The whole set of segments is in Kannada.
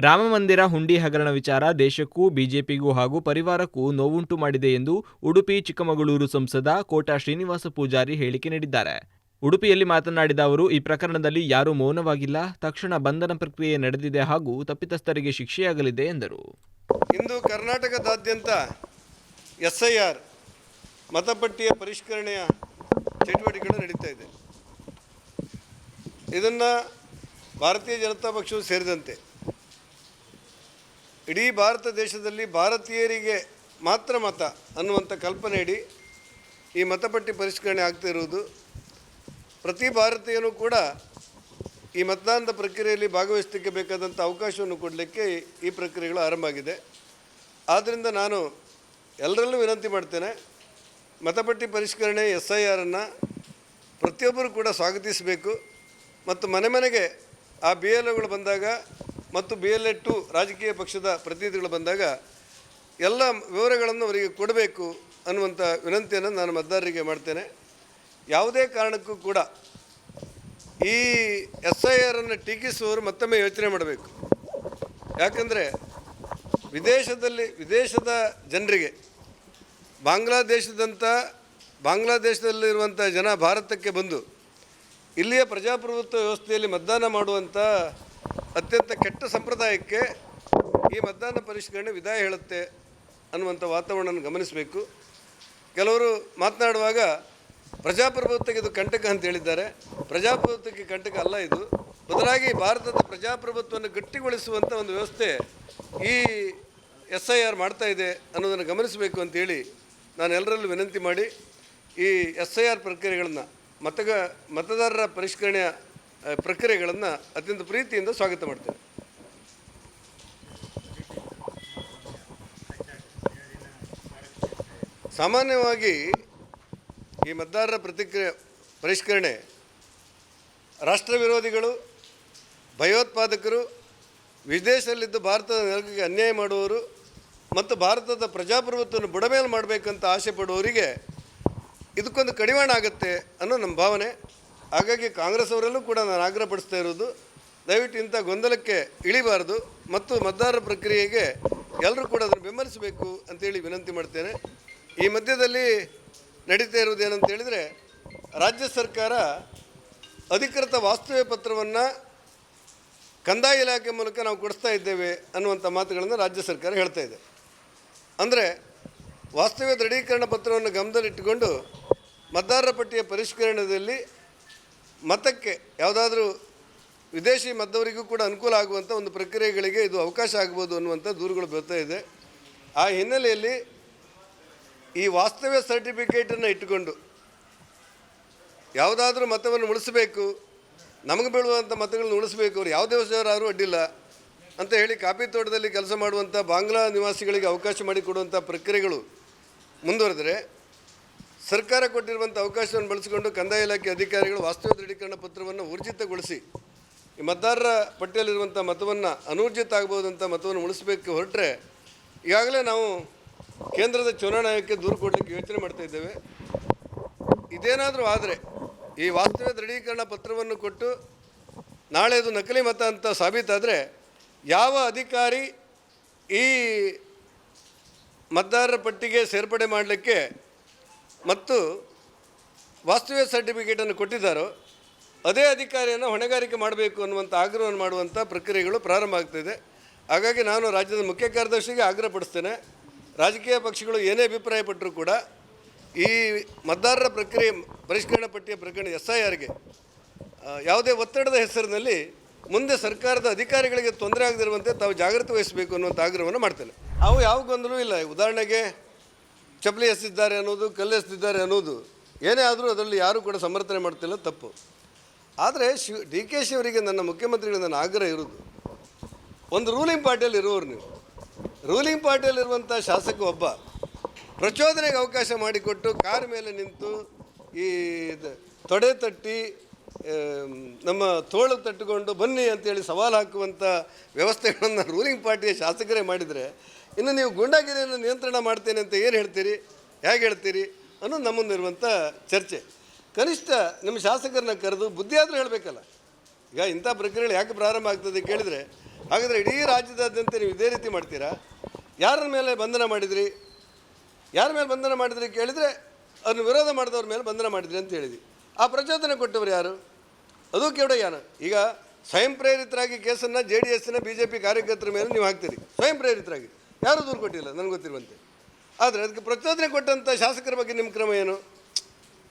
ರಾಮಮಂದಿರ ಹುಂಡಿ ಹಗರಣ ವಿಚಾರ ದೇಶಕ್ಕೂ ಬಿಜೆಪಿಗೂ ಹಾಗೂ ಪರಿವಾರಕ್ಕೂ ನೋವುಂಟು ಮಾಡಿದೆ ಎಂದು ಉಡುಪಿ ಚಿಕ್ಕಮಗಳೂರು ಸಂಸದ ಕೋಟಾ ಶ್ರೀನಿವಾಸ ಪೂಜಾರಿ ಹೇಳಿಕೆ ನೀಡಿದ್ದಾರೆ. ಉಡುಪಿಯಲ್ಲಿ ಮಾತನಾಡಿದ ಅವರು, ಈ ಪ್ರಕರಣದಲ್ಲಿ ಯಾರೂ ಮೌನವಾಗಿಲ್ಲ, ತಕ್ಷಣ ಬಂಧನ ಪ್ರಕ್ರಿಯೆ ನಡೆದಿದೆ ಹಾಗೂ ತಪ್ಪಿತಸ್ಥರಿಗೆ ಶಿಕ್ಷೆಯಾಗಲಿದೆ ಎಂದರು. ಇಂದು ಕರ್ನಾಟಕದಾದ್ಯಂತ SIR ಮತಪಟ್ಟಿಯ ಪರಿಷ್ಕರಣೆಯ ಚಟುವಟಿಕೆಗಳು ನಡೀತಾ ಇದೆ. ಇದನ್ನು ಭಾರತೀಯ ಜನತಾ ಪಕ್ಷವು ಸೇರಿದಂತೆ ಇಡೀ ಭಾರತ ದೇಶದಲ್ಲಿ ಭಾರತೀಯರಿಗೆ ಮಾತ್ರ ಮತ ಅನ್ನುವಂಥ ಕಲ್ಪನೆಯಡಿ ಈ ಮತಪಟ್ಟಿ ಪರಿಷ್ಕರಣೆ ಆಗ್ತಾ ಇರುವುದು, ಪ್ರತಿ ಭಾರತೀಯನೂ ಕೂಡ ಈ ಮತದಾನದ ಪ್ರಕ್ರಿಯೆಯಲ್ಲಿ ಭಾಗವಹಿಸಲಿಕ್ಕೆ ಬೇಕಾದಂಥ ಅವಕಾಶವನ್ನು ಕೊಡಲಿಕ್ಕೆ ಈ ಪ್ರಕ್ರಿಯೆಗಳು ಆರಂಭ ಆಗಿದೆ. ಆದ್ದರಿಂದ ನಾನು ಎಲ್ಲರಲ್ಲೂ ವಿನಂತಿ ಮಾಡ್ತೇನೆ, ಮತಪಟ್ಟಿ ಪರಿಷ್ಕರಣೆ SIR ಪ್ರತಿಯೊಬ್ಬರು ಕೂಡ ಸ್ವಾಗತಿಸಬೇಕು ಮತ್ತು ಮನೆ ಮನೆಗೆ ಆ BLOಗಳು ಬಂದಾಗ ಮತ್ತು BLA 2 ರಾಜಕೀಯ ಪಕ್ಷದ ಪ್ರತಿನಿಧಿಗಳು ಬಂದಾಗ ಎಲ್ಲ ವಿವರಗಳನ್ನು ಅವರಿಗೆ ಕೊಡಬೇಕು ಅನ್ನುವಂಥ ವಿನಂತಿಯನ್ನು ನಾನು ಮತದಾರರಿಗೆ ಮಾಡ್ತೇನೆ. ಯಾವುದೇ ಕಾರಣಕ್ಕೂ ಕೂಡ ಈ SIR ಟೀಕಿಸುವವರು ಮತ್ತೊಮ್ಮೆ ಯೋಚನೆ ಮಾಡಬೇಕು. ಯಾಕಂದರೆ ವಿದೇಶದ ಜನರಿಗೆ ಬಾಂಗ್ಲಾದೇಶದಲ್ಲಿರುವಂಥ ಜನ ಭಾರತಕ್ಕೆ ಬಂದು ಇಲ್ಲಿಯ ಪ್ರಜಾಪ್ರಭುತ್ವ ವ್ಯವಸ್ಥೆಯಲ್ಲಿ ಮತದಾನ ಮಾಡುವಂಥ ಅತ್ಯಂತ ಕೆಟ್ಟ ಸಂಪ್ರದಾಯಕ್ಕೆ ಈ ಮತದಾನ ಪರಿಷ್ಕರಣೆ ವಿದಾಯ ಹೇಳುತ್ತೆ ಅನ್ನುವಂಥ ವಾತಾವರಣವನ್ನು ಗಮನಿಸಬೇಕು. ಕೆಲವರು ಮಾತನಾಡುವಾಗ ಪ್ರಜಾಪ್ರಭುತ್ವಕ್ಕೆ ಇದು ಕಂಟಕ ಅಂತ ಹೇಳಿದ್ದಾರೆ. ಪ್ರಜಾಪ್ರಭುತ್ವಕ್ಕೆ ಕಂಟಕ ಅಲ್ಲ, ಇದು ಬದಲಾಗಿ ಭಾರತದ ಪ್ರಜಾಪ್ರಭುತ್ವವನ್ನು ಗಟ್ಟಿಗೊಳಿಸುವಂಥ ಒಂದು ವ್ಯವಸ್ಥೆ ಈ SIR ಮಾಡ್ತಾ ಇದೆ ಅನ್ನೋದನ್ನು ಗಮನಿಸಬೇಕು ಅಂತೇಳಿ ನಾನು ಎಲ್ಲರಲ್ಲೂ ವಿನಂತಿ ಮಾಡಿ ಈ SIR ಪ್ರಕ್ರಿಯೆಗಳನ್ನು ಮತದಾರರ ಪರಿಷ್ಕರಣೆಯ ಪ್ರಕ್ರಿಯೆಗಳನ್ನು ಅತ್ಯಂತ ಪ್ರೀತಿಯಿಂದ ಸ್ವಾಗತ ಮಾಡ್ತೇನೆ. ಸಾಮಾನ್ಯವಾಗಿ ಈ ಮತದಾರರ ಪರಿಷ್ಕರಣೆ ರಾಷ್ಟ್ರ ವಿರೋಧಿಗಳು, ಭಯೋತ್ಪಾದಕರು, ವಿದೇಶದಲ್ಲಿದ್ದು ಭಾರತದ ನೆಲಕ್ಕೆ ಅನ್ಯಾಯ ಮಾಡುವವರು ಮತ್ತು ಭಾರತದ ಪ್ರಜಾಪ್ರಭುತ್ವವನ್ನು ಬುಡಮೇಲು ಮಾಡಬೇಕಂತ ಆಸೆ ಪಡುವವರಿಗೆ ಇದಕ್ಕೊಂದು ಕಡಿವಾಣ ಆಗುತ್ತೆ ಅನ್ನೋ ನಮ್ಮ ಭಾವನೆ. ಹಾಗಾಗಿ ಕಾಂಗ್ರೆಸ್ ಅವರಲ್ಲೂ ಕೂಡ ನಾನು ಆಗ್ರಹಪಡಿಸ್ತಾ ಇರೋದು, ದಯವಿಟ್ಟು ಇಂಥ ಗೊಂದಲಕ್ಕೆ ಇಳಿಬಾರ್ದು ಮತ್ತು ಮತದಾರರ ಪ್ರಕ್ರಿಯೆಗೆ ಎಲ್ಲರೂ ಕೂಡ ಅದನ್ನು ಬೆಂಬಲಿಸಬೇಕು ಅಂತೇಳಿ ವಿನಂತಿ ಮಾಡ್ತೇನೆ. ಈ ಮಧ್ಯದಲ್ಲಿ ನಡೀತಾ ಇರುವುದೇನಂತ ಹೇಳಿದರೆ, ರಾಜ್ಯ ಸರ್ಕಾರ ಅಧಿಕೃತ ವಾಸ್ತವ್ಯ ಪತ್ರವನ್ನು ಕಂದಾಯ ಇಲಾಖೆ ಮೂಲಕ ನಾವು ಕೊಡಿಸ್ತಾ ಇದ್ದೇವೆ ಅನ್ನುವಂಥ ಮಾತುಗಳನ್ನು ರಾಜ್ಯ ಸರ್ಕಾರ ಹೇಳ್ತಾ ಇದೆ. ಅಂದರೆ ವಾಸ್ತವ್ಯ ದೃಢೀಕರಣ ಪತ್ರವನ್ನು ಗಮನದಲ್ಲಿಟ್ಟುಕೊಂಡು ಮತದಾರರ ಪಟ್ಟಿಯ ಪರಿಷ್ಕರಣೆಯಲ್ಲಿ ಮತಕ್ಕೆ ಯಾವುದಾದ್ರೂ ವಿದೇಶಿ ಮತದವರಿಗೂ ಕೂಡ ಅನುಕೂಲ ಆಗುವಂಥ ಒಂದು ಪ್ರಕ್ರಿಯೆಗಳಿಗೆ ಇದು ಅವಕಾಶ ಆಗ್ಬೋದು ಅನ್ನುವಂಥ ದೂರುಗಳು ಬರ್ತಾ ಇದೆ. ಆ ಹಿನ್ನೆಲೆಯಲ್ಲಿ ಈ ವಾಸ್ತವ್ಯ ಸರ್ಟಿಫಿಕೇಟನ್ನು ಇಟ್ಟುಕೊಂಡು ಯಾವುದಾದ್ರೂ ಮತವನ್ನು ಉಳಿಸಬೇಕು, ನಮಗೆ ಬೀಳುವಂಥ ಮತಗಳನ್ನು ಉಳಿಸಬೇಕು, ಅವ್ರು ಯಾವುದೇ ವರ್ಷದವರಾದರೂ ಅಡ್ಡಿಲ್ಲ ಅಂತ ಹೇಳಿ ಕಾಫಿ ತೋಟದಲ್ಲಿ ಕೆಲಸ ಮಾಡುವಂಥ ಬಾಂಗ್ಲಾ ನಿವಾಸಿಗಳಿಗೆ ಅವಕಾಶ ಮಾಡಿಕೊಡುವಂಥ ಪ್ರಕ್ರಿಯೆಗಳು ಮುಂದುವರೆದರೆ, ಸರ್ಕಾರ ಕೊಟ್ಟಿರುವಂಥ ಅವಕಾಶವನ್ನು ಬಳಸಿಕೊಂಡು ಕಂದಾಯ ಇಲಾಖೆ ಅಧಿಕಾರಿಗಳು ವಾಸ್ತವ್ಯ ದೃಢೀಕರಣ ಪತ್ರವನ್ನು ಊರ್ಜಿತಗೊಳಿಸಿ ಈ ಮತದಾರರ ಪಟ್ಟಿಯಲ್ಲಿರುವಂಥ ಮತವನ್ನು ಅನೂರ್ಜಿತ ಆಗ್ಬೋದಂಥ ಮತವನ್ನು ಉಳಿಸಬೇಕು ಹೊರಟ್ರೆ, ಈಗಾಗಲೇ ನಾವು ಕೇಂದ್ರದ ಚುನಾವಣಾ ಆಯೋಗಕ್ಕೆ ದೂರು ಕೊಡಲಿಕ್ಕೆ ಯೋಚನೆ ಮಾಡ್ತಾ ಇದ್ದೇವೆ. ಇದೇನಾದರೂ ಆದರೆ ಈ ವಾಸ್ತವ್ಯ ದೃಢೀಕರಣ ಪತ್ರವನ್ನು ಕೊಟ್ಟು ನಾಳೆ ಅದು ನಕಲಿ ಮತ ಅಂತ ಸಾಬೀತಾದರೆ ಯಾವ ಅಧಿಕಾರಿ ಈ ಮತದಾರರ ಪಟ್ಟಿಗೆ ಸೇರ್ಪಡೆ ಮಾಡಲಿಕ್ಕೆ ಮತ್ತು ವಾಸ್ತವ್ಯ ಸರ್ಟಿಫಿಕೇಟನ್ನು ಕೊಟ್ಟಿದ್ದಾರೋ ಅದೇ ಅಧಿಕಾರಿಯನ್ನು ಹೊಣೆಗಾರಿಕೆ ಮಾಡಬೇಕು ಅನ್ನುವಂಥ ಆಗ್ರಹವನ್ನು ಮಾಡುವಂಥ ಪ್ರಕ್ರಿಯೆಗಳು ಪ್ರಾರಂಭ ಆಗ್ತಾಯಿದೆ. ಹಾಗಾಗಿ ನಾನು ರಾಜ್ಯದ ಮುಖ್ಯ ಕಾರ್ಯದರ್ಶಿಗೆ ಆಗ್ರಹಪಡಿಸ್ತೇನೆ, ರಾಜಕೀಯ ಪಕ್ಷಗಳು ಏನೇ ಅಭಿಪ್ರಾಯಪಟ್ಟರೂ ಕೂಡ ಈ ಮತದಾರರ ಪರಿಷ್ಕರಣಾ ಪಟ್ಟಿಯ ಪ್ರಕರಣ SIRಗೆ ಯಾವುದೇ ಒತ್ತಡದ ಹೆಸರಿನಲ್ಲಿ ಮುಂದೆ ಸರ್ಕಾರದ ಅಧಿಕಾರಿಗಳಿಗೆ ತೊಂದರೆ ಆಗದಿರುವಂತೆ ತಾವು ಜಾಗೃತಿ ವಹಿಸಬೇಕು ಅನ್ನುವಂಥ ಆಗ್ರಹವನ್ನು ಮಾಡ್ತೇನೆ. ಅವು ಯಾವ ಗೊಂದಲವೂ ಇಲ್ಲ. ಉದಾಹರಣೆಗೆ ಚಪ್ಪಲಿ ಎಸೆದಿದ್ದಾರೆ ಅನ್ನೋದು, ಕಲ್ಲು ಎಸೆದಿದ್ದಾರೆ ಅನ್ನೋದು ಏನೇ ಆದರೂ ಅದರಲ್ಲಿ ಯಾರೂ ಕೂಡ ಸಮರ್ಥನೆ ಮಾಡ್ತಿಲ್ಲ, ತಪ್ಪು. ಆದರೆ DKಶಿ ಅವರಿಗೆ ನನ್ನ ಮುಖ್ಯಮಂತ್ರಿಗಳ ನನ್ನ ಆಗ್ರಹ ಇರೋದು, ಒಂದು ರೂಲಿಂಗ್ ಪಾರ್ಟಿಯಲ್ಲಿ ಇರುವವರು ನೀವು, ರೂಲಿಂಗ್ ಪಾರ್ಟಿಯಲ್ಲಿರುವಂಥ ಶಾಸಕ ಒಬ್ಬ ಪ್ರಚೋದನೆಗೆ ಅವಕಾಶ ಮಾಡಿಕೊಟ್ಟು ಕಾರ್ ಮೇಲೆ ನಿಂತು ಈ ತೊಡೆ ತಟ್ಟಿ ನಮ್ಮ ತೋಳು ತಟ್ಟುಕೊಂಡು ಬನ್ನಿ ಅಂತೇಳಿ ಸವಾಲು ಹಾಕುವಂಥ ವ್ಯವಸ್ಥೆಗಳನ್ನು ರೂಲಿಂಗ್ ಪಾರ್ಟಿಯ ಶಾಸಕರೇ ಮಾಡಿದರೆ, ಇನ್ನು ನೀವು ಗೂಂಡಾಗಿರಿಯನ್ನು ನಿಯಂತ್ರಣ ಮಾಡ್ತೇನೆ ಅಂತ ಏನು ಹೇಳ್ತೀರಿ, ಹೇಗೆ ಹೇಳ್ತೀರಿ ಅನ್ನೋದು ನಮ್ಮ ಮುಂದಿರುವಂಥ ಚರ್ಚೆ. ಕನಿಷ್ಠ ನಿಮ್ಮ ಶಾಸಕರನ್ನ ಕರೆದು ಬುದ್ಧಿಯಾದರೂ ಹೇಳಬೇಕಲ್ಲ. ಈಗ ಇಂಥ ಪ್ರಕ್ರಿಯೆಗಳು ಯಾಕೆ ಪ್ರಾರಂಭ ಆಗ್ತದೆ ಕೇಳಿದರೆ, ಹಾಗಾದರೆ ಇಡೀ ರಾಜ್ಯದಾದ್ಯಂತ ನೀವು ಇದೇ ರೀತಿ ಮಾಡ್ತೀರಾ? ಯಾರ ಮೇಲೆ ಬಂಧನ ಮಾಡಿದ್ರಿ? ಯಾರ ಮೇಲೆ ಬಂಧನ ಮಾಡಿದ್ರಿ ಕೇಳಿದರೆ ಅದನ್ನು ವಿರೋಧ ಮಾಡಿದವ್ರ ಮೇಲೆ ಬಂಧನ ಮಾಡಿದ್ರಿ ಅಂತ ಹೇಳಿದ್ವಿ. ಆ ಪ್ರಚೋದನೆ ಕೊಟ್ಟವರು ಯಾರು? ಅದು ಕೆವಡಯ್ಯನ. ಈಗ ಸ್ವಯಂ ಪ್ರೇರಿತರಾಗಿ ಕೇಸನ್ನು JDSನ BJP ಕಾರ್ಯಕರ್ತರ ಮೇಲೆ ನೀವು ಹಾಕ್ತೀರಿ, ಸ್ವಯಂ ಪ್ರೇರಿತರಾಗಿ. ಯಾರೂ ದೂರು ಕೊಟ್ಟಿಲ್ಲ ನನಗೆ ಗೊತ್ತಿರುವಂತೆ. ಆದರೆ ಅದಕ್ಕೆ ಪ್ರಚೋದನೆ ಕೊಟ್ಟಂಥ ಶಾಸಕರ ಬಗ್ಗೆ ನಿಮ್ಮ ಕ್ರಮ ಏನು?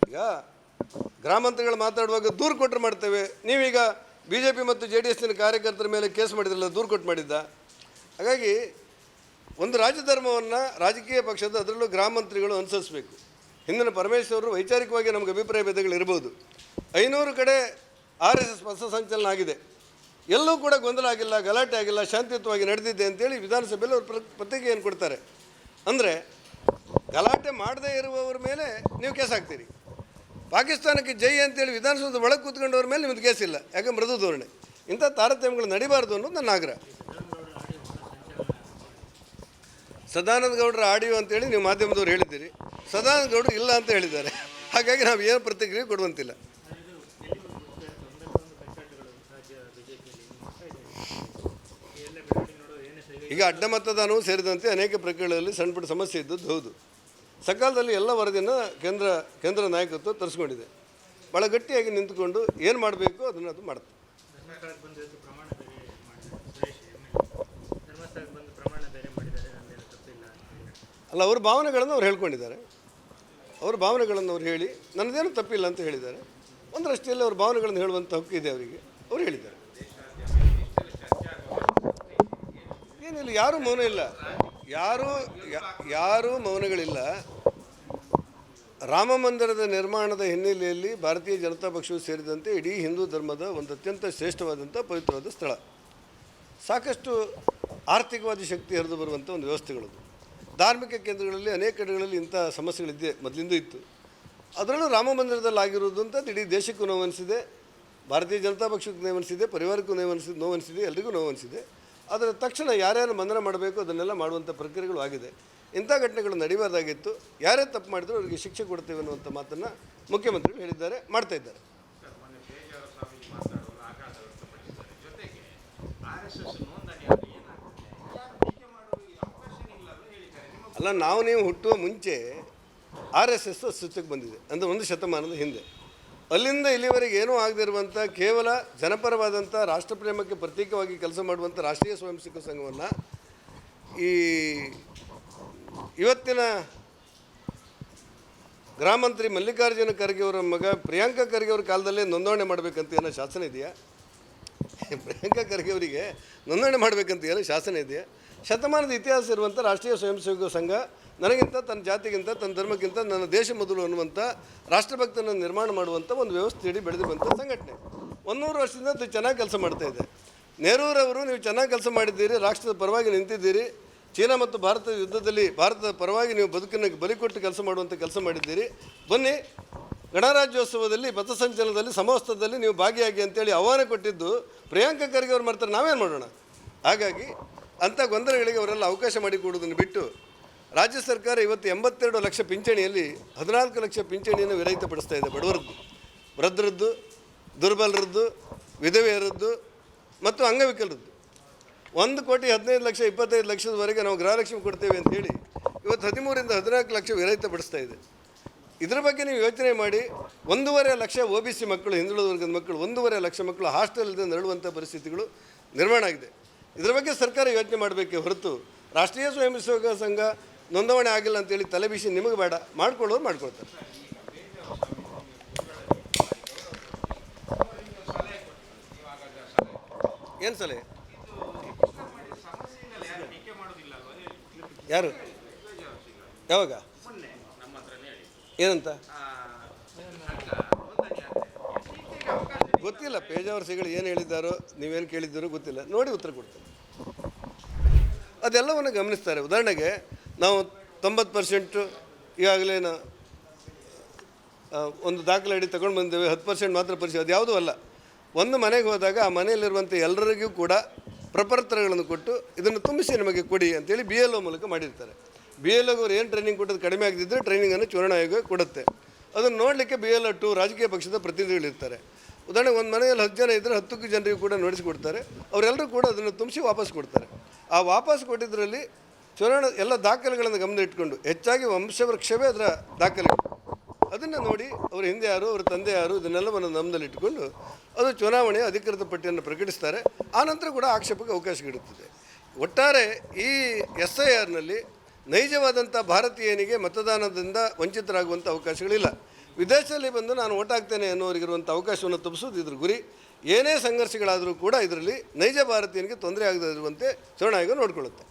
ಈಗ ಗ್ರಾಮಾಂತರಗಳು ಮಾತಾಡುವಾಗ ದೂರು ಕೊಟ್ಟರೆ ಮಾಡ್ತೇವೆ, ನೀವೀಗ BJP ಮತ್ತು JDSನ ಕಾರ್ಯಕರ್ತರ ಮೇಲೆ ಕೇಸ್ ಮಾಡಿದ್ರಲ್ಲ, ದೂರು ಕೊಟ್ಟು ಮಾಡಿದ್ದ. ಹಾಗಾಗಿ ಒಂದು ರಾಜಧರ್ಮವನ್ನು ರಾಜಕೀಯ ಪಕ್ಷದ ಅದರಲ್ಲೂ ಗ್ರಾಮಾಂತರಿಗಳು ಅನುಸರಿಸಬೇಕು. ಹಿಂದಿನ ಪರಮೇಶ್ವರರು ವೈಚಾರಿಕವಾಗಿ ನಮಗೆ ಅಭಿಪ್ರಾಯ ಭೇದಗಳಿರ್ಬೋದು. 500 ಕಡೆ RSS ಪಥಸಂಚಲನ ಆಗಿದೆ, ಎಲ್ಲೂ ಕೂಡ ಗೊಂದಲ ಆಗಿಲ್ಲ, ಗಲಾಟೆ ಆಗಿಲ್ಲ, ಶಾಂತಿಯುತವಾಗಿ ನಡೆದಿದೆ ಅಂತೇಳಿ ವಿಧಾನಸಭೆಯಲ್ಲಿ ಅವರು ಪತ್ರಿಕೆಯನ್ನು ಕೊಡ್ತಾರೆ. ಅಂದರೆ ಗಲಾಟೆ ಮಾಡದೇ ಇರುವವರ ಮೇಲೆ ನೀವು ಕೇಸ್ ಹಾಕ್ತೀರಿ, ಪಾಕಿಸ್ತಾನಕ್ಕೆ ಜೈ ಅಂತೇಳಿ ವಿಧಾನಸೌಧದ ಒಳಗೆ ಕೂತ್ಕೊಂಡವ್ರ ಮೇಲೆ ನಿಮ್ಮದು ಕೇಸ್ ಇಲ್ಲ. ಯಾಕೆ? ಮೃದು ಧೋರಣೆ. ಇಂಥ ತಾರತಮ್ಯಗಳು ನಡಿಬಾರ್ದು ಅನ್ನೋದು ನನ್ನ ಆಗ್ರಹ. ಸದಾನಂದ ಗೌಡರ ಆಡಿಯೋ ಅಂತೇಳಿ ನೀವು ಮಾಧ್ಯಮದವ್ರು ಹೇಳಿದ್ದೀರಿ, ಸದಾನಂದ ಗೌಡರು ಇಲ್ಲ ಅಂತ ಹೇಳಿದ್ದಾರೆ. ಹಾಗಾಗಿ ನಾವು ಏನು ಪ್ರತಿಕ್ರಿಯೆ ಕೊಡುವಂತಿಲ್ಲ. ಈಗ ಅಡ್ಡ ಮತದಾನವೂ ಸೇರಿದಂತೆ ಅನೇಕ ಪ್ರಕರಣಗಳಲ್ಲಿ ಸಣ್ಣ ಪುಟ್ಟ ಸಮಸ್ಯೆ ಇದ್ದದ್ದು ಹೌದು. ಸಕಾಲದಲ್ಲಿ ಎಲ್ಲ ವರದಿಯನ್ನು ಕೇಂದ್ರ ನಾಯಕತ್ವ ತರಿಸ್ಕೊಂಡಿದೆ. ಭಾಳ ಗಟ್ಟಿಯಾಗಿ ನಿಂತುಕೊಂಡು ಏನು ಮಾಡಬೇಕು ಅದನ್ನು ಅದು ಮಾಡುತ್ತೆ. ಅಲ್ಲ, ಅವ್ರ ಭಾವನೆಗಳನ್ನು ಅವ್ರು ಹೇಳ್ಕೊಂಡಿದ್ದಾರೆ. ಅವ್ರ ಭಾವನೆಗಳನ್ನು ಅವ್ರು ಹೇಳಿ ನನ್ನದೇನು ತಪ್ಪಿಲ್ಲ ಅಂತ ಹೇಳಿದ್ದಾರೆ. ಒಂದರಷ್ಟೆಲ್ಲ ಅವ್ರ ಭಾವನೆಗಳನ್ನು ಹೇಳುವಂಥ ಹಕ್ಕು ಇದೆ ಅವರಿಗೆ, ಅವ್ರು ಹೇಳಿದ್ದಾರೆ. ಏನಿಲ್ಲ, ಯಾರೂ ಮೌನ ಇಲ್ಲ, ಯಾರೂ ಮೌನಗಳಿಲ್ಲ. ರಾಮ ಮಂದಿರದ ನಿರ್ಮಾಣದ ಹಿನ್ನೆಲೆಯಲ್ಲಿ ಭಾರತೀಯ ಜನತಾ ಪಕ್ಷವು ಸೇರಿದಂತೆ ಇಡೀ ಹಿಂದೂ ಧರ್ಮದ ಒಂದು ಅತ್ಯಂತ ಶ್ರೇಷ್ಠವಾದಂಥ ಪವಿತ್ರವಾದ ಸ್ಥಳ, ಸಾಕಷ್ಟು ಆರ್ಥಿಕವಾದಿ ಶಕ್ತಿ ಹರಿದು ಬರುವಂಥ ಒಂದು ವ್ಯವಸ್ಥೆಗಳದು. ಧಾರ್ಮಿಕ ಕೇಂದ್ರಗಳಲ್ಲಿ ಅನೇಕ ಕಡೆಗಳಲ್ಲಿ ಇಂಥ ಸಮಸ್ಯೆಗಳಿದೆ, ಮೊದಲಿಂದೂ ಇತ್ತು. ಅದರಲ್ಲೂ ರಾಮ ಮಂದಿರದಲ್ಲಿ ಆಗಿರುವುದು ಅಂತ ಇಡೀ ದೇಶಕ್ಕೂ ನೋವನಿಸಿದೆ, ಭಾರತೀಯ ಜನತಾ ಪಕ್ಷಕ್ಕೂ ನೋವನಿಸಿದೆ, ಪರಿವಾರಕ್ಕೂ ನೋವನಿಸಿದೆ, ಎಲ್ರಿಗೂ ನೋವನಿಸಿದೆ. ಅದರ ತಕ್ಷಣ ಯಾರ್ಯಾರು ಬಂಧನ ಮಾಡಬೇಕು ಅದನ್ನೆಲ್ಲ ಮಾಡುವಂಥ ಪ್ರಕ್ರಿಯೆಗಳು ಆಗಿದೆ. ಇಂಥ ಘಟನೆಗಳು ನಡೀಬಾರ್ದಾಗಿತ್ತು. ಯಾರೇ ತಪ್ಪು ಮಾಡಿದ್ರು ಅವರಿಗೆ ಶಿಕ್ಷೆ ಕೊಡ್ತೇವೆ ಅನ್ನುವಂಥ ಮಾತನ್ನು ಮುಖ್ಯಮಂತ್ರಿಗಳು ಹೇಳಿದ್ದಾರೆ, ಮಾಡ್ತಾ ಇದ್ದಾರೆ. ಅಲ್ಲ, ನೀವು ಹುಟ್ಟುವ ಮುಂಚೆ RSS ಅಸ್ತಿತ್ವಕ್ಕೆ ಬಂದಿದೆ, ಅಂದರೆ 1 ಶತಮಾನದ ಹಿಂದೆ. ಅಲ್ಲಿಂದ ಇಲ್ಲಿವರೆಗೆ ಏನೂ ಆಗದಿರುವಂಥ ಕೇವಲ ಜನಪರವಾದಂಥ ರಾಷ್ಟ್ರಪ್ರೇಮಕ್ಕೆ ಪ್ರತೀಕವಾಗಿ ಕೆಲಸ ಮಾಡುವಂಥ ರಾಷ್ಟ್ರೀಯ ಸ್ವಯಂ ಸೇವಕ ಸಂಘವನ್ನು ಈ ಇವತ್ತಿನ ಗೃಹಮಂತ್ರಿ ಮಲ್ಲಿಕಾರ್ಜುನ ಖರ್ಗೆ ಅವರ ಮಗ ಪ್ರಿಯಾಂಕಾ ಖರ್ಗೆ ಅವ್ರ ಕಾಲದಲ್ಲೇ ನೋಂದಣಿ ಮಾಡಬೇಕಂತ ಏನೋ ಶಾಸನ ಇದೆಯಾ? ಪ್ರಿಯಾಂಕಾ ಖರ್ಗೆ ಅವರಿಗೆ ನೋಂದಣಿ ಮಾಡಬೇಕಂತ ಏನೋ ಶಾಸನ ಇದೆಯಾ? ಶತಮಾನದ ಇತಿಹಾಸ ಇರುವಂಥ ರಾಷ್ಟ್ರೀಯ ಸ್ವಯಂ ಸೇವಕ ಸಂಘ ನನಗಿಂತ, ತನ್ನ ಜಾತಿಗಿಂತ, ತನ್ನ ಧರ್ಮಕ್ಕಿಂತ ನನ್ನ ದೇಶ ಮೊದಲು ಅನ್ನುವಂಥ ರಾಷ್ಟ್ರಭಕ್ತನ ನಿರ್ಮಾಣ ಮಾಡುವಂಥ ಒಂದು ವ್ಯವಸ್ಥೆ ಇಡೀ ಬೆಳೆದಿರುವಂಥ ಸಂಘಟನೆ 100 ವರ್ಷದಿಂದ ಅದು ಚೆನ್ನಾಗಿ ಕೆಲಸ ಮಾಡ್ತಾಯಿದೆ. ನೆಹರೂರವರು ನೀವು ಚೆನ್ನಾಗಿ ಕೆಲಸ ಮಾಡಿದ್ದೀರಿ, ರಾಷ್ಟ್ರದ ಪರವಾಗಿ ನಿಂತಿದ್ದೀರಿ, ಚೀನಾ ಮತ್ತು ಭಾರತದ ಯುದ್ಧದಲ್ಲಿ ಭಾರತದ ಪರವಾಗಿ ನೀವು ಬದುಕನ್ನು ಬಲಿಕೊಟ್ಟು ಕೆಲಸ ಮಾಡುವಂಥ ಕೆಲಸ ಮಾಡಿದ್ದೀರಿ. ಬನ್ನಿ, ಗಣರಾಜ್ಯೋತ್ಸವದಲ್ಲಿ ಪಥಸಂಚಲನದಲ್ಲಿ ಸಮವಸ್ತ್ರದಲ್ಲಿ ನೀವು ಭಾಗಿಯಾಗಿ ಅಂತೇಳಿ ಆಹ್ವಾನ ಕೊಟ್ಟಿದ್ದು ಪ್ರಿಯಾಂಕಾ ಖರ್ಗೆ ಅವ್ರು ಮಾಡ್ತಾರೆ, ನಾವೇನು ಮಾಡೋಣ? ಹಾಗಾಗಿ ಅಂಥ ಗೊಂದಲಗಳಿಗೆ ಅವರೆಲ್ಲ ಅವಕಾಶ ಮಾಡಿಕೊಡೋದನ್ನು ಬಿಟ್ಟು ರಾಜ್ಯ ಸರ್ಕಾರ ಇವತ್ತು 82 ಲಕ್ಷ ಪಿಂಚಣಿಯಲ್ಲಿ 14 ಲಕ್ಷ ಪಿಂಚಣಿಯನ್ನು ವಿರಹಿತಪಡಿಸ್ತಾ ಇದೆ. ಬಡವರದ್ದು, ವೃದ್ಧರದ್ದು, ದುರ್ಬಲರದ್ದು, ವಿಧವೆಯರದ್ದು ಮತ್ತು ಅಂಗವಿಕಲರದ್ದು 1,15,00,000 25 ಲಕ್ಷದವರೆಗೆ ನಾವು ಗೃಹಲಕ್ಷ್ಮಿ ಕೊಡ್ತೇವೆ ಅಂತೇಳಿ ಇವತ್ತು 13 ರಿಂದ 14 ಲಕ್ಷ ವಿರಹಿತಪಡಿಸ್ತಾ ಇದೆ. ಇದರ ಬಗ್ಗೆ ನೀವು ಯೋಚನೆ ಮಾಡಿ. 1.5 ಲಕ್ಷ OBC ಮಕ್ಕಳು, ಹಿಂದುಳಿದ ವರ್ಗದ ಮಕ್ಕಳು, 1.5 ಲಕ್ಷ ಮಕ್ಕಳು ಹಾಸ್ಟೆಲ್ದಿಂದ ನರಳುವಂಥ ಪರಿಸ್ಥಿತಿಗಳು ನಿರ್ಮಾಣ ಆಗಿದೆ. ಇದರ ಬಗ್ಗೆ ಸರ್ಕಾರ ಯೋಚನೆ ಮಾಡಬೇಕೇ ಹೊರತು ರಾಷ್ಟ್ರೀಯ ಸ್ವಯಂ ಸೇವಕ ಸಂಘ ನೋಂದಣಿ ಆಗಿಲ್ಲ ಅಂತೇಳಿ ತಲೆಬಿಸಿ ನಿಮಗೆ ಬೇಡ, ಮಾಡ್ಕೊಳ್ಳೋರು ಮಾಡ್ಕೊಳ್ತಾರೆ. ಏನು ಸಲಹೆ? ಯಾರು? ಯಾವಾಗ? ಏನಂತ ಗೊತ್ತಿಲ್ಲ. ಪೇಜಾವರ್ಸಿಗಳು ಏನು ಹೇಳಿದ್ದಾರೋ, ನೀವೇನು ಕೇಳಿದ್ದಾರೋ ಗೊತ್ತಿಲ್ಲ, ನೋಡಿ ಉತ್ತರ ಕೊಡ್ತಾರೆ. ಅದೆಲ್ಲವನ್ನು ಗಮನಿಸ್ತಾರೆ. ಉದಾಹರಣೆಗೆ ನಾವು 90% ಈಗಾಗಲೇ ಒಂದು ದಾಖಲೆ ಅಡಿ ತಗೊಂಡು ಬಂದೇವೆ, 10% ಮಾತ್ರ ಪರಿಶೀಲನೆ, ಅದು ಯಾವುದೂ ಅಲ್ಲ. ಒಂದು ಮನೆಗೆ ಹೋದಾಗ ಆ ಮನೆಯಲ್ಲಿರುವಂಥ ಎಲ್ಲರಿಗೂ ಕೂಡ ಪ್ರಪತ್ರಗಳನ್ನು ಕೊಟ್ಟು ಇದನ್ನು ತುಂಬಿಸಿ ನಿಮಗೆ ಕೊಡಿ ಅಂತೇಳಿ BLO ಮೂಲಕ ಮಾಡಿರ್ತಾರೆ. BLO ಅವರು ಏನು ಟ್ರೈನಿಂಗ್ ಕೊಟ್ಟದ್ದು ಕಡಿಮೆ ಆಗದಿದ್ದರೆ ಟ್ರೈನಿಂಗನ್ನು ಚುನಾವಣಾ ಆಯೋಗ ಕೊಡುತ್ತೆ. ಅದನ್ನು ನೋಡಲಿಕ್ಕೆ BLO 2 ರಾಜಕೀಯ ಪಕ್ಷದ ಪ್ರತಿನಿಧಿಗಳಿರ್ತಾರೆ. ಉದಾಹರಣೆಗೆ ಒಂದು ಮನೆಯಲ್ಲಿ 10 ಜನ ಇದ್ದರೆ 10 ಜನರಿಗೂ ಕೂಡ ನೋಟಿಸ್ಕೊಡ್ತಾರೆ. ಅವರೆಲ್ಲರೂ ಕೂಡ ಅದನ್ನು ತುಂಬಿಸಿ ವಾಪಸ್ ಕೊಡ್ತಾರೆ. ಆ ವಾಪಸ್ ಕೊಟ್ಟಿದ್ದರಲ್ಲಿ ಚುನಾವಣಾ ಎಲ್ಲ ದಾಖಲೆಗಳನ್ನು ಗಮನ ಇಟ್ಕೊಂಡು ಹೆಚ್ಚಾಗಿ ವಂಶವೃಕ್ಷವೇ ಅದರ ದಾಖಲೆ, ಅದನ್ನು ನೋಡಿ ಅವ್ರ ಹಿಂದೆ ಯಾರು, ಅವ್ರ ತಂದೆ ಯಾರು, ಇದನ್ನೆಲ್ಲವನ್ನು ಗಮನದಲ್ಲಿಟ್ಟುಕೊಂಡು ಅದು ಚುನಾವಣೆಯ ಅಧಿಕೃತ ಪಟ್ಟಿಯನ್ನು ಪ್ರಕಟಿಸ್ತಾರೆ. ಆನಂತರ ಕೂಡ ಆಕ್ಷೇಪಕ್ಕೆ ಅವಕಾಶವಿರುತ್ತದೆ. ಒಟ್ಟಾರೆ ಈ SIRನಲ್ಲಿ ನೈಜವಾದಂಥ ಭಾರತೀಯನಿಗೆ ಮತದಾನದಿಂದ ವಂಚಿತರಾಗುವಂಥ ಅವಕಾಶಗಳಿಲ್ಲ. ವಿದೇಶದಲ್ಲಿ ಬಂದು ನಾನು ಓಟ್ ಹಾಕ್ತೇನೆ ಅನ್ನೋರಿಗಿರುವಂಥ ಅವಕಾಶವನ್ನು ತಪ್ಪಿಸೋದು ಇದ್ರ ಗುರಿ. ಏನೇ ಸಂಘರ್ಷಗಳಾದರೂ ಕೂಡ ಇದರಲ್ಲಿ ನೈಜ ಭಾರತೀಯನಿಗೆ ತೊಂದರೆ ಆಗದಿರುವಂತೆ ಚುನಾವಣಾ ಆಯೋಗ ನೋಡಿಕೊಳ್ಳುತ್ತೆ.